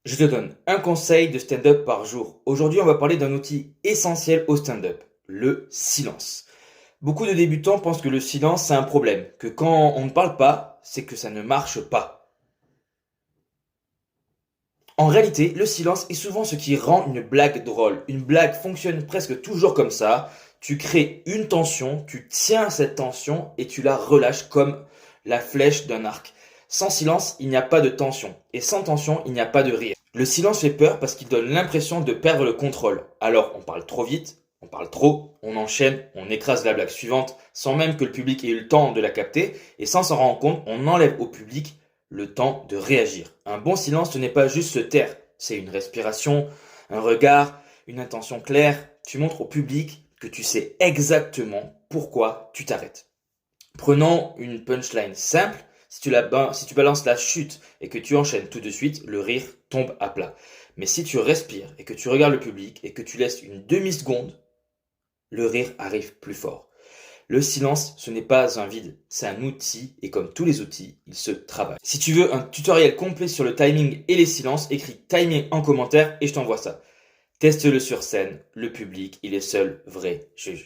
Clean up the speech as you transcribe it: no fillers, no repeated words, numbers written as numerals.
Je te donne un conseil de stand-up par jour. Aujourd'hui, on va parler d'un outil essentiel au stand-up, le silence. Beaucoup de débutants pensent que le silence, c'est un problème, que quand on ne parle pas, c'est que ça ne marche pas. En réalité, le silence est souvent ce qui rend une blague drôle. Une blague fonctionne presque toujours comme ça. Tu crées une tension, tu tiens cette tension et tu la relâches comme la flèche d'un arc. Sans silence, il n'y a pas de tension. Et sans tension, il n'y a pas de rire. Le silence fait peur parce qu'il donne l'impression de perdre le contrôle. Alors on parle trop vite, on parle trop, on enchaîne, on écrase la blague suivante sans même que le public ait eu le temps de la capter. Et sans s'en rendre compte, on enlève au public le temps de réagir. Un bon silence, ce n'est pas juste se taire, c'est une respiration, un regard, une intention claire. Tu montres au public que tu sais exactement pourquoi tu t'arrêtes. Prenons une punchline simple. Si tu balances la chute et que tu enchaînes tout de suite, le rire tombe à plat. Mais si tu respires et que tu regardes le public et que tu laisses une demi-seconde, le rire arrive plus fort. Le silence, ce n'est pas un vide, c'est un outil et comme tous les outils, il se travaille. Si tu veux un tutoriel complet sur le timing et les silences, écris timing en commentaire et je t'envoie ça. Teste-le sur scène, le public, il est seul vrai juge.